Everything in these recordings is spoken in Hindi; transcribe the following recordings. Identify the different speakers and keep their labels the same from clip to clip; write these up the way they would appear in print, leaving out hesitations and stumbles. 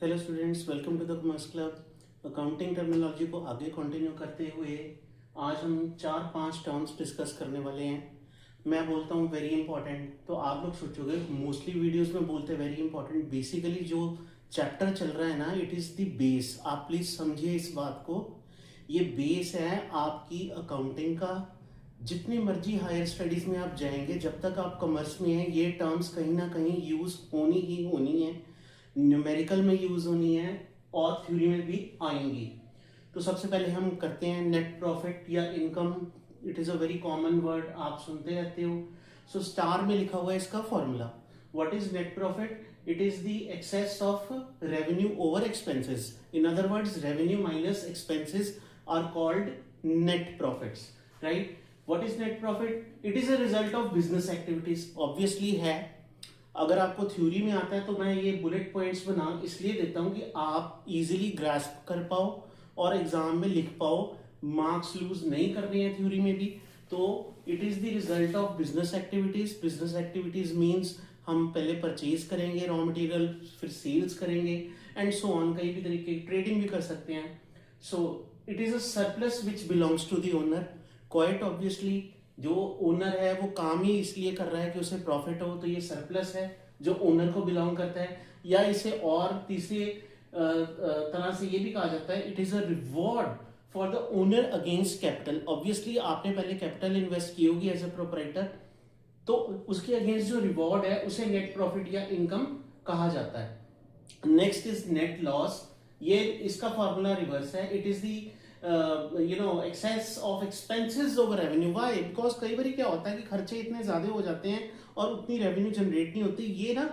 Speaker 1: Hello students, welcome to the commerce club. Accounting terminology को आगे कंटिन्यू करते हुए आज हम 4-5 टर्म्स डिस्कस करने वाले हैं। मैं बोलता हूँ वेरी इंपॉर्टेंट, तो आप लोग सोचोगे मोस्टली वीडियोस में बोलते हैं वेरी इंपॉर्टेंट। बेसिकली जो चैप्टर चल रहा है ना, इट इज़ द बेस। आप प्लीज़ समझिए इस बात को। ये बेस है आपकी अकाउंटिंग का। जितनी मर्जी हायर स्टडीज़ में आप जाएंगे, जब तक आप कॉमर्स में हैं ये टर्म्स कहीं ना कहीं यूज़ होनी ही होनी है, न्यूमेरिकल में यूज होनी है और थ्योरी में भी आएंगी। तो सबसे पहले हम करते हैं नेट प्रॉफिट या income. It is a very common word, आप सुनते रहते हो। सो स्टार में लिखा हुआ है इसका formula. What is net profit? It is the excess of revenue over expenses. In other words, revenue minus expenses are called net profits, right? What is net profit? It is a result of business activities. Obviously है, अगर आपको थ्योरी में आता है तो मैं ये बुलेट पॉइंट्स बना इसलिए देता हूं कि आप इजीली ग्रास्प कर पाओ और एग्जाम में लिख पाओ। मार्क्स लूज नहीं करने हैं थ्योरी में भी। तो it is the result of business activities. Business activities means हम पहले परचेज करेंगे रॉ मटेरियल, फिर सेल्स करेंगे एंड सो ऑन। कई भी तरीके की ट्रेडिंग भी कर सकते हैं। So it is a surplus which belongs to the owner. Quite obviously जो ओनर है वो काम ही इसलिए कर रहा है कि उसे प्रॉफिट हो, तो ये सरप्लस है जो ओनर को बिलोंग करता है। या इसे और तीसरे तरह से ये भी कहा जाता है, it is a reward for the owner against capital. Obviously आपने पहले कैपिटल इन्वेस्ट की होगी एज ए प्रोपराइटर, तो उसके अगेंस्ट जो रिवॉर्ड है उसे नेट प्रॉफिट या इनकम कहा जाता है। Next is net loss. ये इसका फॉर्मूला रिवर्स है। It is the excess of expenses over revenue. Why? Because कई बार क्या होता है कि खर्चे इतने ज्यादा हो जाते हैं और उतनी रेवेन्यू जनरेट नहीं होती। ये ना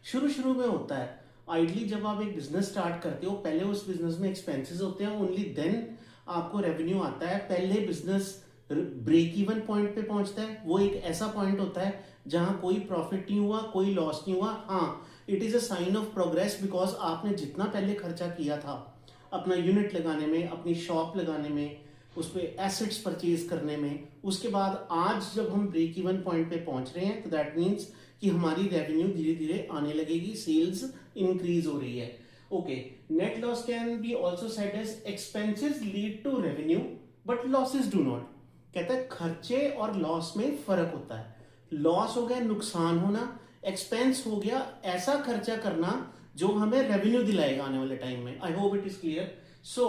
Speaker 1: शुरू शुरू में होता है। आइडली जब आप एक बिजनेस स्टार्ट करते हो, पहले उस बिजनेस में एक्सपेंसेस होते हैं, ओनली देन आपको रेवेन्यू आता है। पहले बिजनेस ब्रेक इवन पॉइंट पे पहुंचता है। वो एक ऐसा पॉइंट होता है जहां कोई प्रॉफिट नहीं हुआ, कोई लॉस नहीं हुआ। हाँ, it is a sign of progress, because आपने जितना पहले खर्चा किया था अपना यूनिट लगाने में, अपनी शॉप लगाने में, उस पर एसेट्स परचेज करने में, उसके बाद आज जब हम ब्रेक इवन पॉइंट पे पहुंच रहे हैं, तो दैट मीन्स कि हमारी रेवेन्यू धीरे धीरे आने लगेगी, सेल्स इंक्रीज हो रही है। Okay, net loss can be also said as expenses lead to revenue but losses do not. कहता है खर्चे और लॉस में फर्क होता है। लॉस हो गया नुकसान होना, एक्सपेंस हो गया ऐसा खर्चा करना जो हमें रेवेन्यू दिलाएगा आने वाले टाइम में। I hope it is clear. So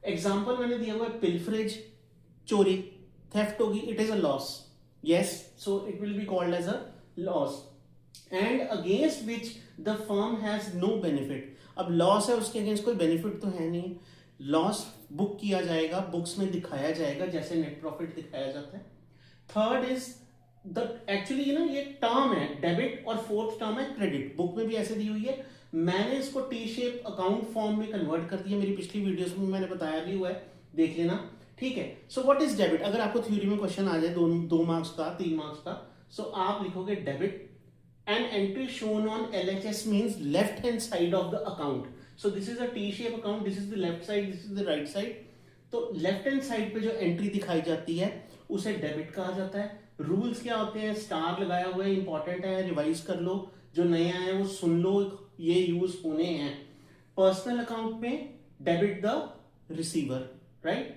Speaker 1: example मैंने दिया हुआ है, पिलफरेज, चोरी, थेफ्ट होगी, it is a loss. Yes, so it will be called as a loss and against which the firm has no benefit. अब लॉस है, उसके अगेंस्ट कोई बेनिफिट तो है नहीं। लॉस बुक किया जाएगा, बुक्स में दिखाया जाएगा जैसे नेट प्रॉफिट दिखाया जाता है। थर्ड इज द एक्चुअली ना ये टर्म है डेबिट, और फोर्थ टर्म है क्रेडिट। बुक में भी ऐसे दी हुई है, मैंने इसको टी शेप अकाउंट फॉर्म में कन्वर्ट कर दिया। मेरी पिछली वीडियोस में मैंने बताया भी हुआ है, देख लेना, ठीक है। So what is debit? अगर आपको थ्योरी में क्वेश्चन आ जाए 2 मार्क्स का, 3 मार्क्स का, सो आप लिखोगे debit an entry shown on LHS means left hand side of the account. So this is a T shape account, this is the left side, this is the right side. तो लेफ्ट हैंड साइड पे जो एंट्री दिखाई जाती है उसे डेबिट कहा जाता है। रूल्स क्या होते हैं? स्टार लगाया हुआ है, इंपॉर्टेंट है, रिवाइज कर लो। जो नए आए हैं वो सुन लो, ये यूज होने हैं। पर्सनल अकाउंट में debit the receiver, right?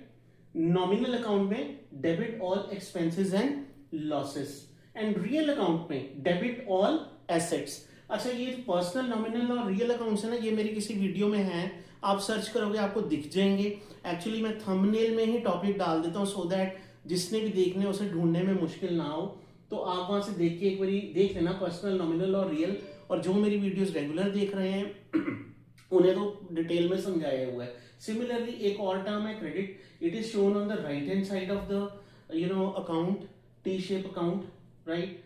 Speaker 1: Nominal account में debit all expenses and losses, and real account में डेबिट ऑल एसेट्स। अच्छा, ये पर्सनल, नॉमिनल और रियल अकाउंट्स है ना, ये मेरी किसी वीडियो में है, आप सर्च करोगे आपको दिख जाएंगे। एक्चुअली मैं थंबनेल में ही टॉपिक डाल देता हूँ सो दैट जिसने भी देखने उसे ढूंढने में मुश्किल ना हो। तो आप वहां से देख के एक बार देख लेना पर्सनल, नॉमिनल और रियल। और जो मेरी वीडियोस रेगुलर देख रहे हैं उन्हें तो डिटेल में समझाया हुआ है। सिमिलरली एक और टर्म है credit. It is shown on the right hand side of the account, T shape account, right?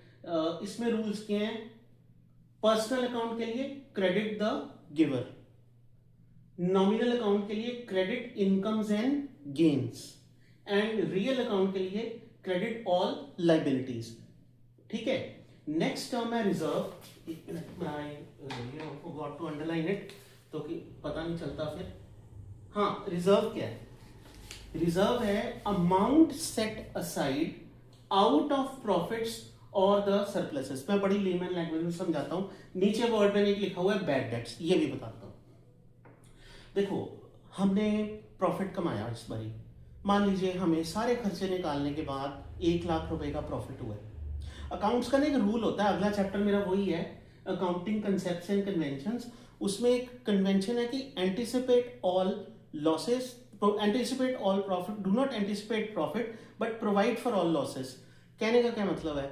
Speaker 1: इसमें रूल्स क्या हैं? पर्सनल अकाउंट के लिए credit the giver, nominal account के लिए credit incomes and gains, and real account के लिए क्रेडिट ऑल लाइबिलिटीज, ठीक है। नेक्स्ट टर्म है रिजर्व। एक minute, I forgot to underline it, तो कि पता नहीं चलता फिर। हाँ, रिजर्व क्या है? रिजर्व है amount set aside out of profits और द सरप्लसेस। मैं बड़ी लेमन लैंग्वेज में समझाता हूं। नीचे वर्ड में लिखा हुआ है बैड डेट्स, ये भी बताता हूं। देखो, हमने प्रॉफिट कमाया इस बारी, मान लीजिए हमें सारे खर्चे निकालने के बाद 1 लाख रुपए का प्रॉफिट हुआ है। अकाउंट्स का ना एक रूल होता है, अगला चैप्टर मेरा वही है, अकाउंटिंग कंसेप्ट्स एंड कन्वेंशंस। उसमें एक कन्वेंशन है कि anticipate all losses, anticipate all profit, do not anticipate profit but provide for all losses. कहने का क्या मतलब है,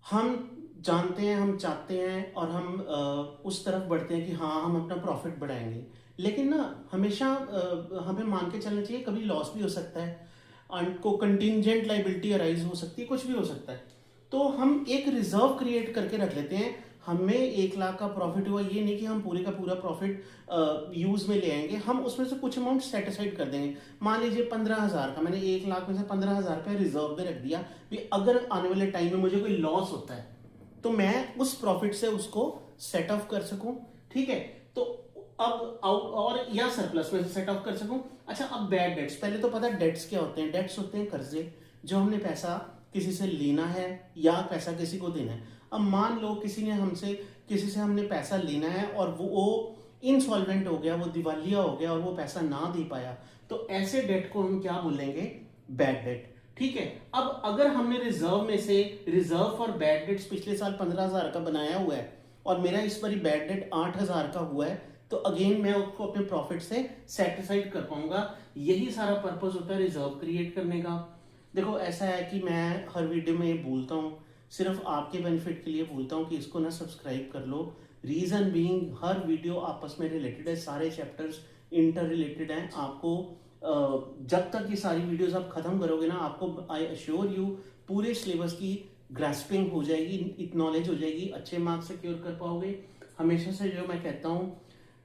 Speaker 1: हम जानते हैं, हम चाहते हैं और हम उस तरफ बढ़ते हैं कि हाँ हम अपना प्रॉफिट बढ़ाएंगे, लेकिन ना हमेशा हमें मान के चलना चाहिए कभी लॉस भी हो सकता है, को कंटिंजेंट लाइबिलिटी अराइज हो सकती है, कुछ भी हो सकता है। तो हम एक रिजर्व क्रिएट करके रख लेते हैं, हमें 1 लाख का प्रॉफिट हुआ, ये नहीं कि हम पूरे का पूरा प्रॉफिट यूज में ले आएंगे, हम उसमें से कुछ अमाउंट सेट असाइड कर देंगे। मान लीजिए 15,000 का, मैंने 1 लाख में से 15,000 रुपये रिजर्व में रख दिया भी अगर आने वाले टाइम में मुझे कोई लॉस होता है तो मैं उस प्रॉफिट से उसको सेट ऑफ कर सकूं, ठीक है। तो अब और या सरप्लस में से सेट ऑफ कर सकूं। अच्छा, अब बैड डेट्स, पहले तो पता है डेट्स क्या होते हैं। डेट्स होते हैं कर्जे, जो हमने पैसा किसी से लेना है या पैसा किसी को देना है। अब मान लो किसी से हमने पैसा लेना है और वो इनसॉल्वेंट हो गया, वो दिवालिया हो गया और वो पैसा ना दे पाया, तो ऐसे डेट को हम क्या बोलेंगे, बैड डेट, ठीक है। अब अगर हमने रिजर्व में से रिजर्व फॉर बैड डेट्स पिछले साल 15,000 का बनाया हुआ है और मेरा इस बारी बैड डेट 8,000 का हुआ है, तो अगेन मैं उसको अपने प्रॉफिट से सेटिस्फाइड कर पाऊंगा। यही सारा पर्पस होता है रिजर्व क्रिएट करने का। देखो, ऐसा है कि मैं हर वीडियो में ये बोलता हूँ, सिर्फ आपके बेनिफिट के लिए बोलता हूँ कि इसको ना सब्सक्राइब कर लो। रीजन बीइंग हर वीडियो आपस में रिलेटेड है, सारे चैप्टर्स इंटर रिलेटेड हैं। आपको जब तक ये सारी वीडियोस आप खत्म करोगे ना, आपको आई अश्योर यू पूरे सिलेबस की ग्रास्पिंग हो जाएगी, नॉलेज हो जाएगी, अच्छे मार्क्स सिक्योर कर पाओगे। हमेशा से जो मैं कहता हूँ,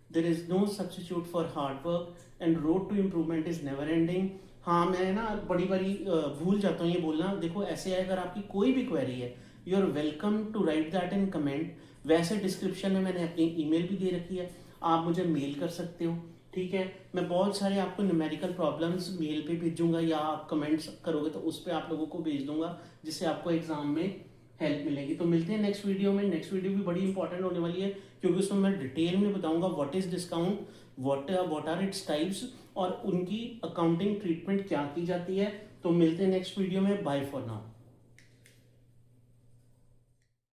Speaker 1: there is no substitute for hard work and road to improvement is never ending. हाँ, मैं ना बड़ी बारी भूल जाता हूँ ये बोलना। देखो, ऐसे है, अगर आपकी कोई भी क्वेरी है, you are welcome to write that in comment. वैसे डिस्क्रिप्शन में मैंने अपनी ईमेल भी दे रखी है, आप मुझे मेल कर सकते हो, ठीक है। मैं बहुत सारे आपको न्यूमेरिकल प्रॉब्लम्स मेल पे भेजूंगा या आप कमेंट्स करोगे तो उस पर आप लोगों को भेज दूंगा, जिससे आपको एग्जाम में हेल्प मिलेगी। तो मिलते हैं नेक्स्ट वीडियो में। नेक्स्ट वीडियो भी बड़ी इंपॉर्टेंट होने वाली है, क्योंकि उसमें मैं डिटेल में बताऊंगा what is discount, what are its types और उनकी अकाउंटिंग ट्रीटमेंट क्या की जाती है। तो मिलते हैं नेक्स्ट वीडियो में। Bye for now.